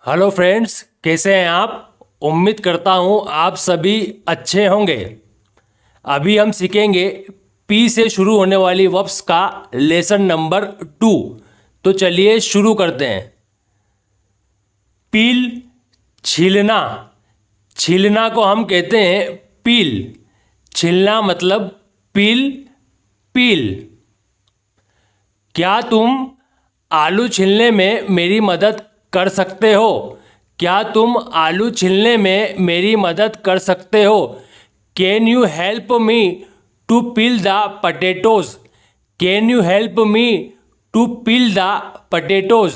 Hello friends, कैसे हैं आप। उम्मीद करता हूं आप सभी अच्छे होंगे। अभी हम सीखेंगे पी से शुरू होने वाली वर्ब्स का लेसन नंबर 2। तो चलिए शुरू करते हैं। पील, छीलना। छीलना को हम कहते हैं पील। छीलना मतलब पील, पील। क्या तुम आलू छीलने में मेरी मदद कर सकते हो? क्या तुम आलू छीलने में मेरी मदद कर सकते हो? Can you help me to peel the potatoes? Can you help me to peel the potatoes?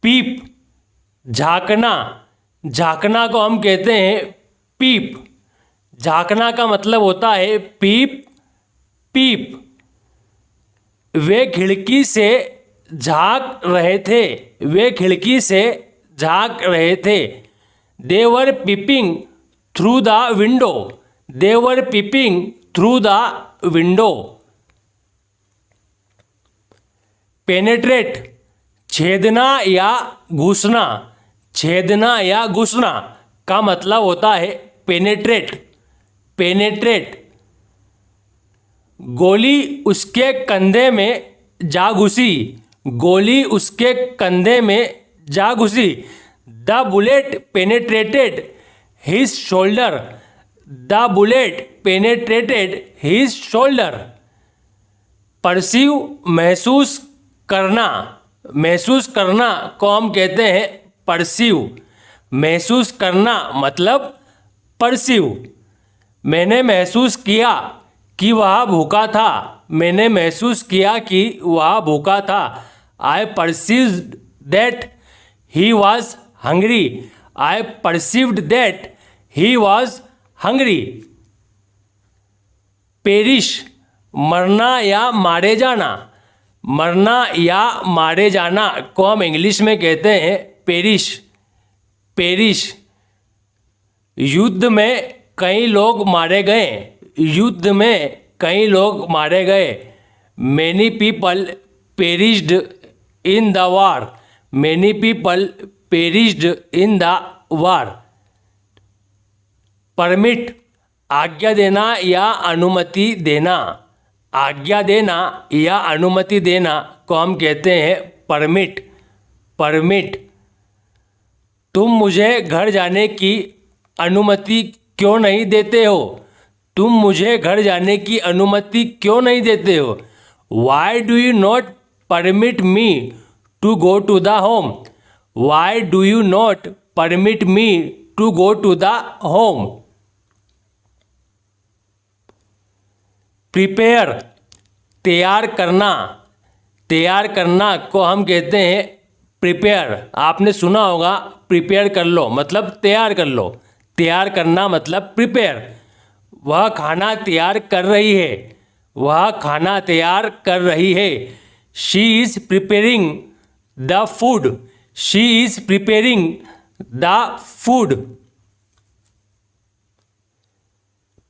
Peep, झाँकना। झाँकना को हम कहते हैं पीप। झाँकना का मतलब होता है पीप, पीप। वे खिड़की से झाँक रहे थे। वे खिड़की से झाँक रहे थे। They were peeping through the window. They were peeping through the window. Penetrate, छेदना या घुसना। छेदना या घुसना का मतलब होता है पेनेट्रेट, पेनेट्रेट। गोली उसके कंधे में जा घुसी। गोली उसके कंधे में जा घुसी। The bullet penetrated his shoulder. The bullet penetrated his shoulder. Perceive, महसूस करना। महसूस करना को हम कहते हैं परसीव। महसूस करना मतलब परसीव। मैंने महसूस किया कि वह भूखा था। मैंने महसूस किया कि वह भूखा था। I perceived that he was hungry. I perceived that he was hungry. Perish, मरना या मारे जाना। मरना या मारे जाना को हम इंग्लिश में कहते हैं पेरिश, पेरिश। युद्ध में कई लोग मारे गए। युद्ध में कई लोग मारे गए। Many people perished in the war. Many people perished in the war. Permit, आज्ञा देना या अनुमति देना। आज्ञा देना या अनुमति देना को हम कहते हैं परमिट, परमिट। तुम मुझे घर जाने की अनुमति क्यों नहीं देते हो? तुम मुझे घर जाने की अनुमति क्यों नहीं देते हो? Why do you not permit me to go to the home? Why do you not permit me to go to the home? Prepare, तैयार करना। तैयार करना को हम कहते हैं प्रिपेयर। आपने सुना होगा प्रिपेयर कर लो मतलब तैयार कर लो। तैयार करना मतलब प्रिपेयर। वह खाना तैयार कर रही है। वह खाना तैयार कर रही है। She is preparing the food. She is preparing the food.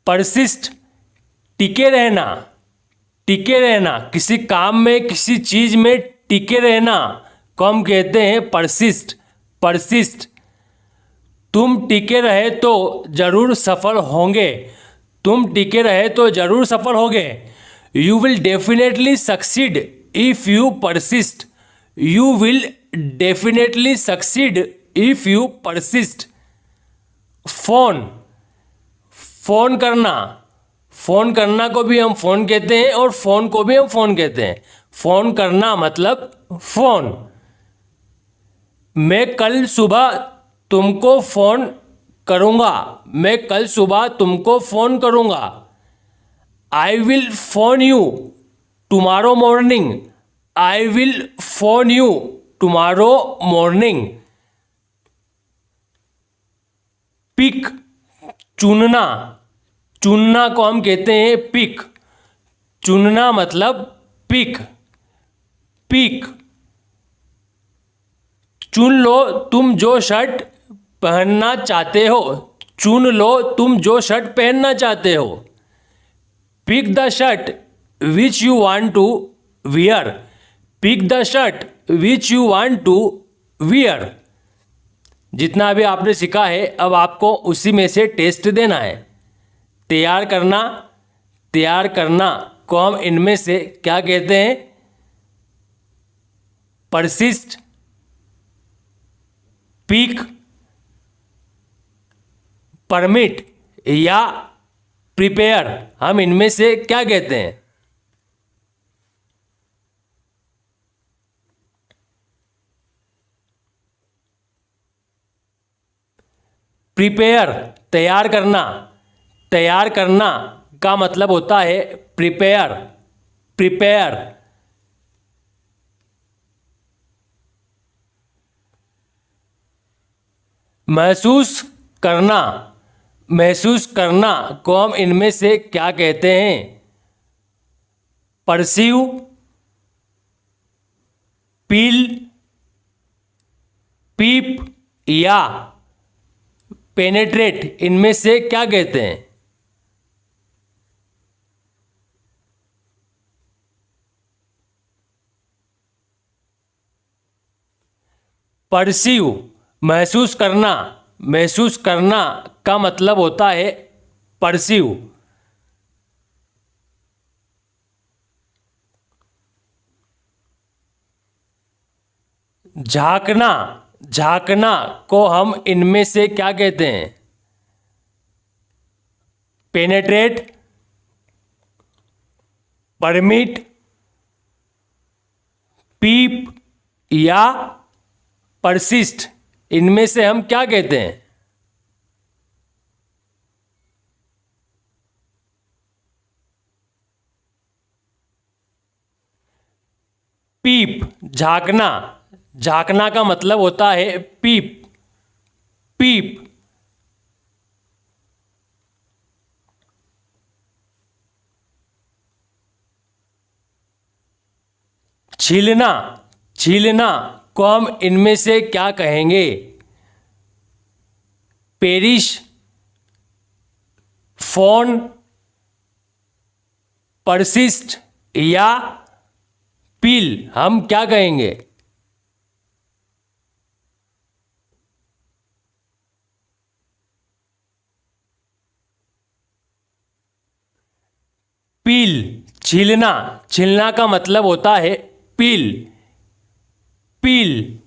Persist, टिके रहना। टिके रहना, किसी काम में किसी चीज में टिके रहना को हम कहते हैं परसिस्ट, परसिस्ट। तुम टिके रहे तो जरूर सफल होंगे। तुम टिके रहे तो जरूर सफल होंगे। You will definitely succeed if you persist. You will definitely succeed if you persist. Phone, phone करना। फोन करना को भी हम फोन कहते हैं और फोन को भी हम फोन कहते हैं। फोन करना मतलब फोन। मैं कल सुबह तुमको फोन करूँगा। मैं कल सुबह तुमको फोन करूँगा। I will phone you tomorrow morning. I will phone you tomorrow morning. Pick, चुनना। चुनना को हम कहते हैं पिक। चुनना मतलब पिक, पिक। चुन लो तुम जो शर्ट पहनना चाहते हो। चुन लो तुम जो शर्ट पहनना चाहते हो। Pick the shirt which you want to wear. Pick the shirt which you want to wear. जितना भी आपने सीखा है अब आपको उसी में से टेस्ट देना है। तैयार करना को हम इनमें से क्या कहते हैं? परसिस्ट, पीक, परमिट या प्रिपेयर, हम इनमें से क्या कहते हैं? प्रिपेयर, तैयार करना का मतलब होता है प्रिपेयर। महसूस करना को हम इनमें से क्या कहते हैं? परसीव, फील, पीप या पेनेट्रेट, इनमें से क्या कहते हैं? परसीव, महसूस करना का मतलब होता है परसीव। झांकना को हम इनमें से क्या कहते हैं? पेनेट्रेट, परमिट, पीप या परसिस्ट, इनमें से हम क्या कहते हैं? पीप, झांकना का मतलब होता है पीप। छीलना को हम इनमें से क्या कहेंगे? पेरिश, फोन, परसिस्ट या पील, हम क्या कहेंगे? पील, छीलना का मतलब होता है पील।